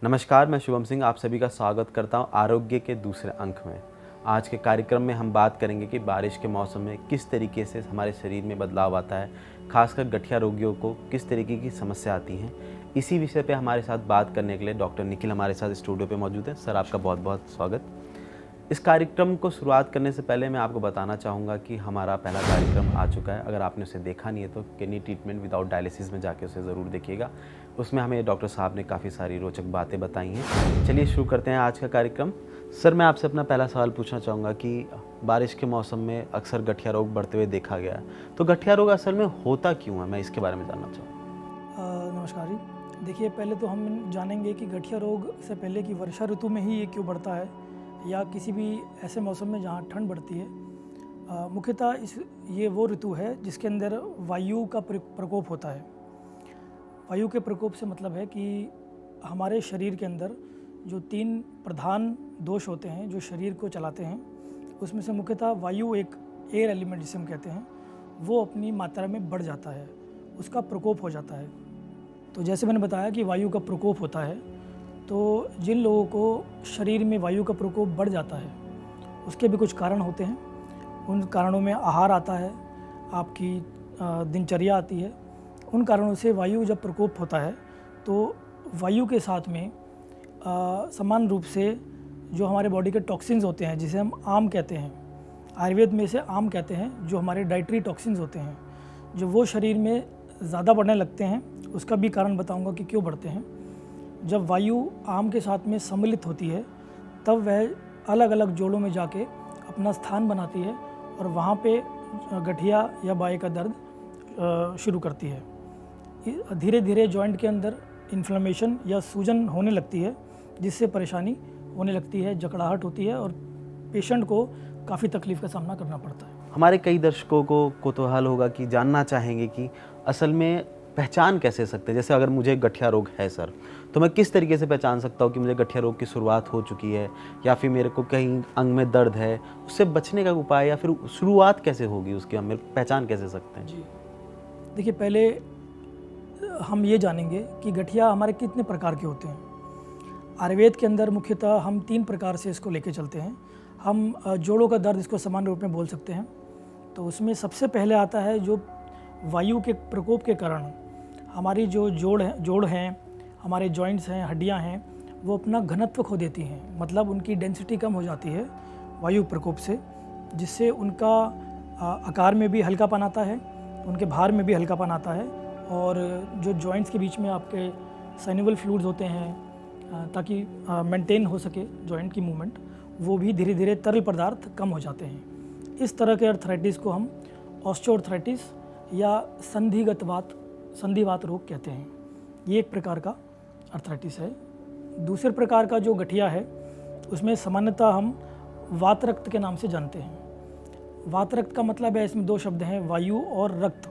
नमस्कार, मैं शुभम सिंह आप सभी का स्वागत करता हूं आरोग्य के दूसरे अंक में। आज के कार्यक्रम में हम बात करेंगे कि बारिश के मौसम में किस तरीके से हमारे शरीर में बदलाव आता है, खासकर गठिया रोगियों को किस तरीके की समस्या आती हैं। इसी विषय पे हमारे साथ बात करने के लिए डॉक्टर निखिल हमारे साथ स्टूडियो पे मौजूद हैं। सर, आपका बहुत बहुत स्वागत। इस कार्यक्रम को शुरुआत करने से पहले मैं आपको बताना चाहूँगा कि हमारा पहला कार्यक्रम आ चुका है। अगर आपने उसे देखा नहीं है तो किडनी ट्रीटमेंट विदाउट डायलिसिस में जाके उसे ज़रूर देखिएगा। उसमें हमें डॉक्टर साहब ने काफ़ी सारी रोचक बातें बताई हैं। चलिए शुरू करते हैं आज का कार्यक्रम। सर, मैं आपसे अपना पहला सवाल पूछना चाहूँगा कि बारिश के मौसम में अक्सर गठिया रोग बढ़ते हुए देखा गया है, तो गठिया रोग असल में होता क्यों है, मैं इसके बारे में जानना चाहूँगा। नमस्कार जी। देखिए, पहले तो हम जानेंगे कि गठिया रोग से पहले कि वर्षा ऋतु में ही ये क्यों बढ़ता है या किसी भी ऐसे मौसम में जहाँ ठंड बढ़ती है। मुख्यतः ये वो ऋतु है जिसके अंदर वायु का प्रकोप होता है। वायु के प्रकोप से मतलब है कि हमारे शरीर के अंदर जो 3 प्रधान दोष होते हैं जो शरीर को चलाते हैं, उसमें से मुख्यतः वायु एक एयर एलिमेंट जिसे हम कहते हैं, वो अपनी मात्रा में बढ़ जाता है, उसका प्रकोप हो जाता है। तो जैसे मैंने बताया कि वायु का प्रकोप होता है, तो जिन लोगों को शरीर में वायु का प्रकोप बढ़ जाता है उसके भी कुछ कारण होते हैं। उन कारणों में आहार आता है, आपकी दिनचर्या आती है। उन कारणों से वायु जब प्रकोप होता है तो वायु के साथ में समान रूप से जो हमारे बॉडी के टॉक्सिन्स होते हैं, जिसे हम आम कहते हैं, आयुर्वेद में इसे आम कहते हैं, जो हमारे डाइटरी टॉक्सिन्स होते हैं, जो वो शरीर में ज़्यादा बढ़ने लगते हैं। उसका भी कारण बताऊंगा कि क्यों बढ़ते हैं। जब वायु आम के साथ में सम्मिलित होती है तब वह अलग अलग जोड़ों में जाके अपना स्थान बनाती है और वहाँ पे गठिया या बाएं का दर्द शुरू करती है। धीरे धीरे जॉइंट के अंदर इन्फ्लेमेशन या सूजन होने लगती है, जिससे परेशानी होने लगती है, जकड़ाहट होती है और पेशेंट को काफ़ी तकलीफ़ का सामना करना पड़ता है। हमारे कई दर्शकों को कौतूहल होगा कि जानना चाहेंगे कि असल में पहचान कैसे सकते हैं। जैसे अगर मुझे गठिया रोग है सर, तो मैं किस तरीके से पहचान सकता हूँ कि मुझे गठिया रोग की शुरुआत हो चुकी है या फिर मेरे को कहीं अंग में दर्द है, उससे बचने का उपाय या फिर शुरुआत कैसे होगी उसकी, हम पहचान कैसे सकते हैं? जी, देखिए, पहले हम ये जानेंगे कि गठिया हमारे कितने प्रकार के होते हैं। आयुर्वेद के अंदर मुख्यतः हम 3 प्रकार से इसको लेके चलते हैं। हम जोड़ों का दर्द इसको समान रूप में बोल सकते हैं। तो उसमें सबसे पहले आता है जो वायु के प्रकोप के कारण हमारी जो जोड़ हैं, हमारे जॉइंट्स हैं, हड्डियां हैं, वो अपना घनत्व खो देती हैं। मतलब उनकी डेंसिटी कम हो जाती है वायु प्रकोप से, जिससे उनका आकार में भी हल्कापन आता है, उनके भार में भी हल्कापन आता है। और जो जॉइंट्स के बीच में आपके साइनोवियल फ्लूइड्स होते हैं, ताकि मेंटेन हो सके जॉइंट की मूवमेंट, वो भी धीरे धीरे तरल पदार्थ कम हो जाते हैं। इस तरह के अर्थराइटिस को हम ऑस्टियोआर्थराइटिस या संधिवात रोग कहते हैं। ये एक प्रकार का अर्थराइटिस है। दूसरे प्रकार का जो गठिया है उसमें सामान्यतः हम वात रक्त के नाम से जानते हैं। वात रक्त का मतलब है, इसमें 2 शब्द हैं, वायु और रक्त।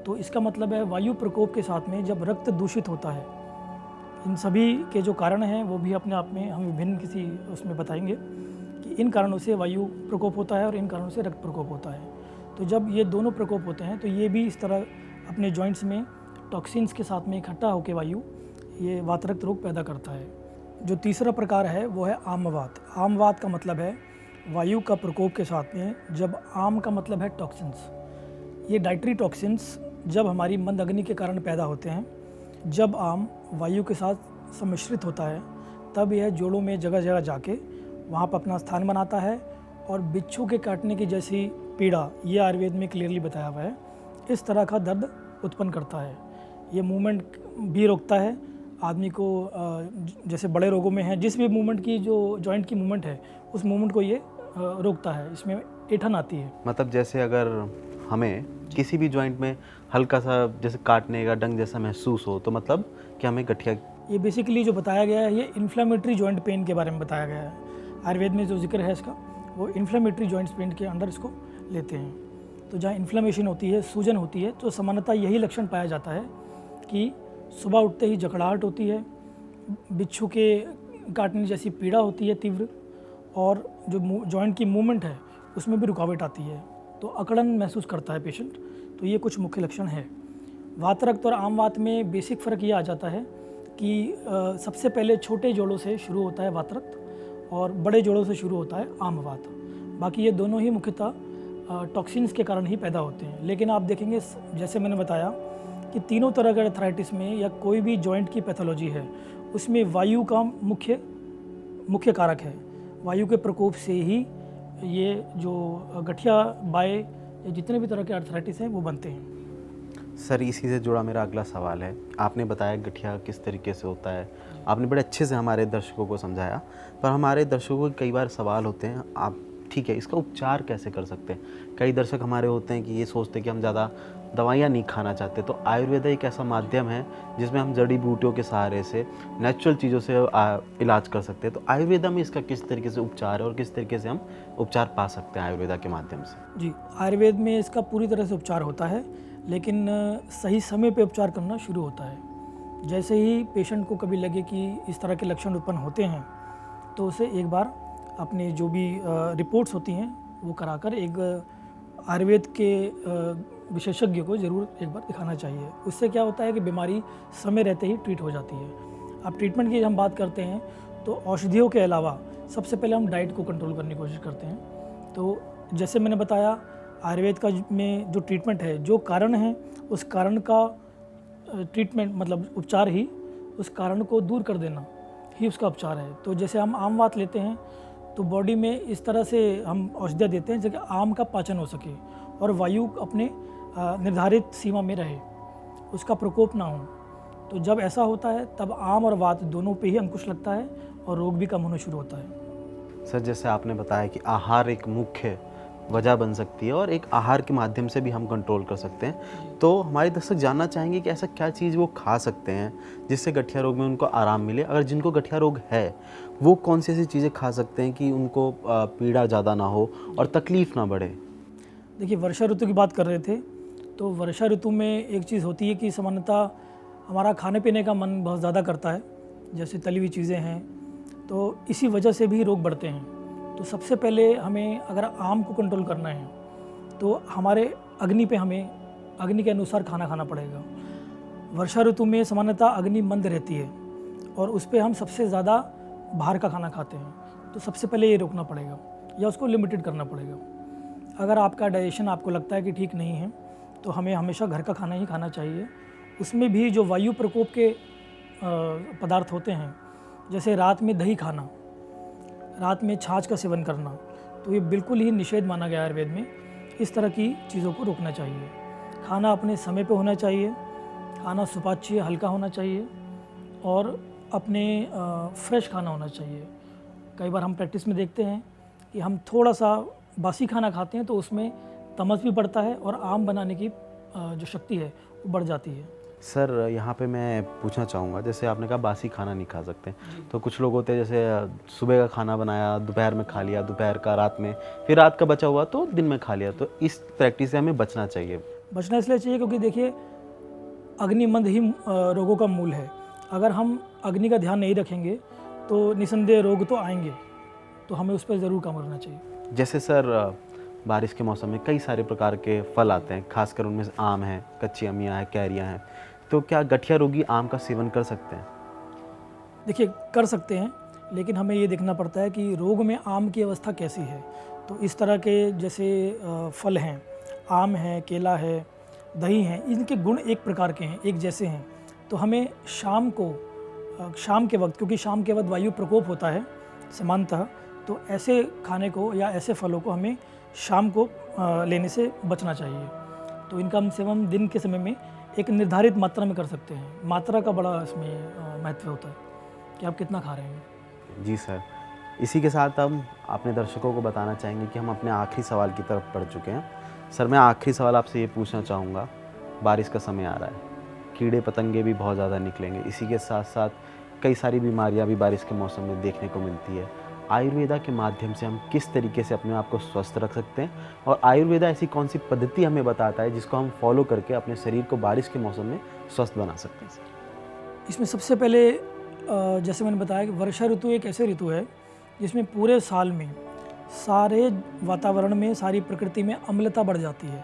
तो इसका मतलब है वायु प्रकोप के साथ में जब रक्त दूषित होता है। इन सभी के जो कारण हैं वो भी अपने आप में हम विभिन्न किसी उसमें बताएंगे कि इन कारणों से वायु प्रकोप होता है और इन कारणों से रक्त प्रकोप होता है। तो जब ये दोनों प्रकोप होते हैं तो ये भी इस तरह अपने जॉइंट्स में टॉक्सिन्स के साथ में इकट्ठा होकर वायु ये वातरक्त रोग पैदा करता है। जो तीसरा प्रकार है वो है आमवात। आमवात का मतलब है वायु का प्रकोप के साथ में जब आम का मतलब है टॉक्सिन्स। ये डाइटरी टॉक्सिन्स जब हमारी मंद अग्नि के कारण पैदा होते हैं, जब आम वायु के साथ सम्मिश्रित होता है, तब यह जोड़ों में जगह जगह जाके वहाँ पर अपना स्थान बनाता है और बिच्छू के काटने की जैसी पीड़ा, ये आयुर्वेद में क्लियरली बताया हुआ है, इस तरह का दर्द उत्पन्न करता है। ये मूवमेंट भी रोकता है आदमी को। जैसे बड़े रोगों में है, जिस भी मूवमेंट की जो जॉइंट की मूवमेंट है उस मूवमेंट को ये रोकता है। इसमें ऐंठन आती है। मतलब जैसे अगर हमें किसी भी जॉइंट में हल्का सा जैसे काटने का डंग जैसा महसूस हो, तो मतलब कि हमें गठिया, ये बेसिकली जो बताया गया है ये इन्फ्लेमेटरी जॉइंट पेन के बारे में बताया गया है। आयुर्वेद में जो जिक्र है इसका, वो इन्फ्लेमेटरी जॉइंट पेन के अंडर इसको लेते हैं। तो जहाँ इन्फ्लेमेशन होती है, सूजन होती है, तो सामान्यतः यही लक्षण पाया जाता है कि सुबह उठते ही जकड़ाहट होती है, बिच्छू के काटने जैसी पीड़ा होती है तीव्र, और जो जॉइंट की मूवमेंट है उसमें भी रुकावट आती है, तो अकड़न महसूस करता है पेशेंट। तो ये कुछ मुख्य लक्षण है। वातरक्त और आम वात में बेसिक फ़र्क ये आ जाता है कि सबसे पहले छोटे जोड़ों से शुरू होता है वातरक्त और बड़े जोड़ों से शुरू होता है आमवात। बाकी ये दोनों ही मुख्यतः टॉक्सिन्स के कारण ही पैदा होते हैं। लेकिन आप देखेंगे जैसे मैंने बताया कि तीनों तरह के आर्थराइटिस में या कोई भी जॉइंट की पैथोलॉजी है उसमें वायु का मुख्य कारक है। वायु के प्रकोप से ही ये जो गठिया बाय या जितने भी तरह के आर्थराइटिस हैं वो बनते हैं। सर इसी से जुड़ा मेरा अगला सवाल है, आपने बताया गठिया किस तरीके से होता है, आपने बड़े अच्छे से हमारे दर्शकों को समझाया, पर हमारे दर्शकों को कई बार सवाल होते हैं, आप ठीक है इसका उपचार कैसे कर सकते हैं। कई दर्शक हमारे होते हैं कि ये सोचते हैं कि हम ज़्यादा दवाइयाँ नहीं खाना चाहते, तो आयुर्वेद एक ऐसा माध्यम है जिसमें हम जड़ी बूटियों के सहारे से नेचुरल चीज़ों से इलाज कर सकते हैं। तो आयुर्वेदा में इसका किस तरीके से उपचार है और किस तरीके से हम उपचार पा सकते हैं आयुर्वेदा के माध्यम से। जी, आयुर्वेद में इसका पूरी तरह से उपचार होता है, लेकिन सही समय पे उपचार करना शुरू होता है। जैसे ही पेशेंट को कभी लगे कि इस तरह के लक्षण उत्पन्न होते हैं तो उसे एक बार अपने जो भी रिपोर्ट्स होती हैं वो कराकर एक आयुर्वेद के विशेषज्ञ को ज़रूर एक बार दिखाना चाहिए। उससे क्या होता है कि बीमारी समय रहते ही ट्रीट हो जाती है। अब ट्रीटमेंट की हम बात करते हैं तो औषधियों के अलावा सबसे पहले हम डाइट को कंट्रोल करने की कोशिश करते हैं। तो जैसे मैंने बताया आयुर्वेद का में जो ट्रीटमेंट है, जो कारण है उस कारण का ट्रीटमेंट मतलब उपचार ही उस कारण को दूर कर देना ही उसका उपचार है। तो जैसे हम आम वात लेते हैं तो बॉडी में इस तरह से हम औषधियाँ देते हैं जिससे आम का पाचन हो सके और वायु अपने निर्धारित सीमा में रहे, उसका प्रकोप ना हो। तो जब ऐसा होता है तब आम और वात दोनों पे ही अंकुश लगता है और रोग भी कम होना शुरू होता है। सर जैसे आपने बताया कि आहार एक मुख्य वजह बन सकती है और एक आहार के माध्यम से भी हम कंट्रोल कर सकते हैं, तो हमारे दर्शक जानना चाहेंगे कि ऐसा क्या चीज़ वो खा सकते हैं जिससे गठिया रोग में उनको आराम मिले। अगर जिनको गठिया रोग है वो कौन सी ऐसी चीज़ें खा सकते हैं कि उनको पीड़ा ज़्यादा ना हो और तकलीफ़ ना बढ़े। देखिए, वर्षा ऋतु की बात कर रहे थे तो वर्षा ऋतु में एक चीज़ होती है कि सामान्यतः हमारा खाने पीने का मन बहुत ज़्यादा करता है, जैसे तली हुई चीज़ें हैं, तो इसी वजह से भी रोग बढ़ते हैं। तो सबसे पहले हमें अगर आम को कंट्रोल करना है तो हमारे अग्नि पे हमें अग्नि के अनुसार खाना खाना पड़ेगा। वर्षा ऋतु में सामान्यतः अग्नि मंद रहती है और उस पर हम सबसे ज़्यादा बाहर का खाना खाते हैं, तो सबसे पहले ये रोकना पड़ेगा या उसको लिमिटेड करना पड़ेगा। अगर आपका डाइजेशन आपको लगता है कि ठीक नहीं है तो हमें हमेशा घर का खाना ही खाना चाहिए। उसमें भी जो वायु प्रकोप के पदार्थ होते हैं, जैसे रात में दही खाना, रात में छाछ का सेवन करना, तो ये बिल्कुल ही निषेध माना गया आयुर्वेद में। इस तरह की चीज़ों को रोकना चाहिए। खाना अपने समय पे होना चाहिए, खाना सुपाच्य हल्का होना चाहिए और अपने फ्रेश खाना होना चाहिए। कई बार हम प्रैक्टिस में देखते हैं कि हम थोड़ा सा बासी खाना खाते हैं तो उसमें तमस भी बढ़ता है और आम बनाने की जो शक्ति है वो बढ़ जाती है। सर यहाँ पे मैं पूछना चाहूँगा, जैसे आपने कहा बासी खाना नहीं खा सकते, तो कुछ लोग होते हैं जैसे सुबह का खाना बनाया दोपहर में खा लिया, दोपहर का रात में, फिर रात का बचा हुआ तो दिन में खा लिया, तो इस प्रैक्टिस से हमें बचना चाहिए। बचना इसलिए चाहिए क्योंकि देखिए अग्निमंद ही रोगों का मूल है। अगर हम अग्नि का ध्यान नहीं रखेंगे तो निसंदेह रोग तो आएंगे, तो हमें उस पर ज़रूर काम करना चाहिए। जैसे सर बारिश के मौसम में कई सारे प्रकार के फल आते हैं, खासकर उनमें से आम है, कच्ची अमियाँ हैं, कैरियाँ हैं, तो क्या गठिया रोगी आम का सेवन कर सकते हैं? देखिए, कर सकते हैं, लेकिन हमें ये देखना पड़ता है कि रोग में आम की अवस्था कैसी है। तो इस तरह के जैसे फल हैं, आम है, केला है, दही है, इनके गुण एक प्रकार के हैं, एक जैसे हैं। तो हमें शाम के वक्त, क्योंकि शाम के वक्त वायु प्रकोप होता है सामान्यतः, तो ऐसे खाने को या ऐसे फलों को हमें शाम को लेने से बचना चाहिए। तो इनका हम सेवन दिन के समय में एक निर्धारित मात्रा में कर सकते हैं। मात्रा का बड़ा इसमें महत्व होता है कि आप कितना खा रहे हैं। जी सर, इसी के साथ हम अपने दर्शकों को बताना चाहेंगे कि हम अपने आखिरी सवाल की तरफ बढ़ चुके हैं। सर मैं आखिरी सवाल आपसे ये पूछना चाहूँगा, बारिश का समय आ रहा है, कीड़े पतंगे भी बहुत ज़्यादा निकलेंगे, इसी के साथ साथ कई सारी बीमारियाँ भी बारिश के मौसम में देखने को मिलती है। आयुर्वेदा के माध्यम से हम किस तरीके से अपने आप को स्वस्थ रख सकते हैं और आयुर्वेदा ऐसी कौन सी पद्धति हमें बताता है जिसको हम फॉलो करके अपने शरीर को बारिश के मौसम में स्वस्थ बना सकते हैं? इसमें सबसे पहले जैसे मैंने बताया कि वर्षा ऋतु एक ऐसे ऋतु है जिसमें पूरे साल में सारे वातावरण में, सारी प्रकृति में अम्लता बढ़ जाती है।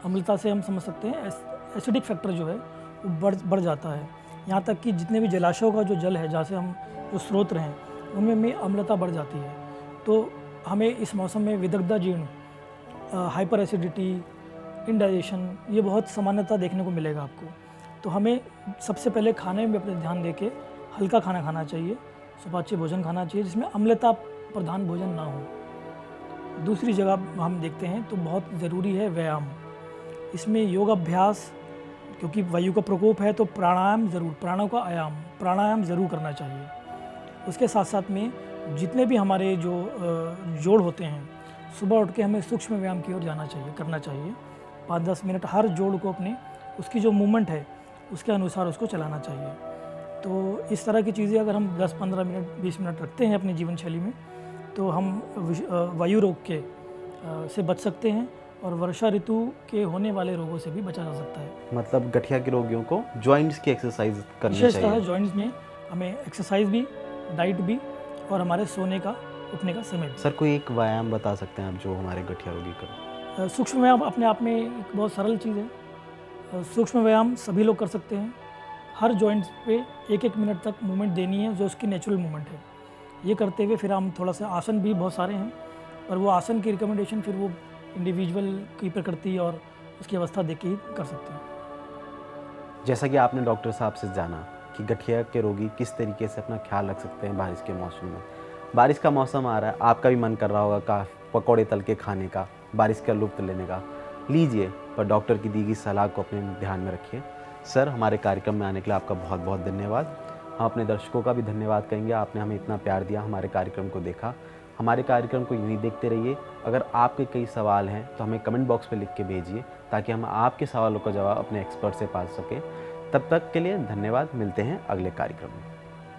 अम्लता से हम समझ सकते हैं एसिडिक फैक्टर जो है वो बढ़ जाता है। यहाँ तक कि जितने भी जलाशयों का जो जल है, जहाँ से हम जो स्रोत रहे हैं, उनमें भी अम्लता बढ़ जाती है। तो हमें इस मौसम में विदग्धा जीर्ण, हाइपर एसिडिटी, इंडाइजेशन, ये बहुत सामान्यतः देखने को मिलेगा आपको। तो हमें सबसे पहले खाने में अपने ध्यान देके हल्का खाना खाना चाहिए, सुपाच्य भोजन खाना चाहिए जिसमें अम्लता प्रधान भोजन ना हो। दूसरी जगह हम देखते हैं तो बहुत ज़रूरी है व्यायाम। इसमें योग अभ्यास, क्योंकि वायु का प्रकोप है तो प्राणायाम ज़रूर, प्राणों का प्राणायाम ज़रूर करना चाहिए। उसके साथ साथ में जितने भी हमारे जो जोड़ होते हैं, सुबह उठ के हमें सूक्ष्म व्यायाम की ओर जाना चाहिए, करना चाहिए। 5-10 मिनट हर जोड़ को अपने उसकी जो मूवमेंट है उसके अनुसार उसको चलाना चाहिए। तो इस तरह की चीज़ें अगर हम 10-15 मिनट 20 मिनट रखते हैं अपनी जीवन शैली में, तो हम वायु रोग के से बच सकते हैं और वर्षा ऋतु के होने वाले रोगों से भी बचा जा सकता है। मतलब गठिया के रोगियों को जॉइंट्स की एक्सरसाइज करनी विशेषतः चाहिए। जॉइंट्स में हमें एक्सरसाइज भी, डाइट भी और हमारे सोने का, उठने का समय भी। सर कोई एक व्यायाम बता सकते हैं आप जो हमारे गठिया रोगी करें? सूक्ष्म व्यायाम अपने आप में एक बहुत सरल चीज़ है। सूक्ष्म व्यायाम सभी लोग कर सकते हैं। हर जॉइंट्स पे 1-1 मिनट तक मूवमेंट देनी है, जो उसकी नेचुरल मूवमेंट है। ये करते हुए फिर हम थोड़ा सा आसन भी बहुत सारे हैं, पर वो आसन की रिकमेंडेशन फिर वो इंडिविजुअल की प्रकृति और उसकी अवस्था देख के ही कर सकते हैं। जैसा कि आपने डॉक्टर साहब से जाना कि गठिया के रोगी किस तरीके से अपना ख्याल रख सकते हैं बारिश के मौसम में। बारिश का मौसम आ रहा है, आपका भी मन कर रहा होगा का पकौड़े तल के खाने का, बारिश का लुत्फ़ लेने का, लीजिए, पर डॉक्टर की दी गई सलाह को अपने ध्यान में रखिए। सर, हमारे कार्यक्रम में आने के लिए आपका बहुत बहुत धन्यवाद। हम अपने दर्शकों का भी धन्यवाद कहेंगे, आपने हमें इतना प्यार दिया, हमारे कार्यक्रम को देखा। हमारे कार्यक्रम को यूँ ही देखते रहिए। अगर आपके कई सवाल हैं तो हमें कमेंट बॉक्स में लिख के भेजिए, ताकि हम आपके सवालों का जवाब अपने एक्सपर्ट से पा सकें। तब तक के लिए धन्यवाद। मिलते हैं अगले कार्यक्रम में।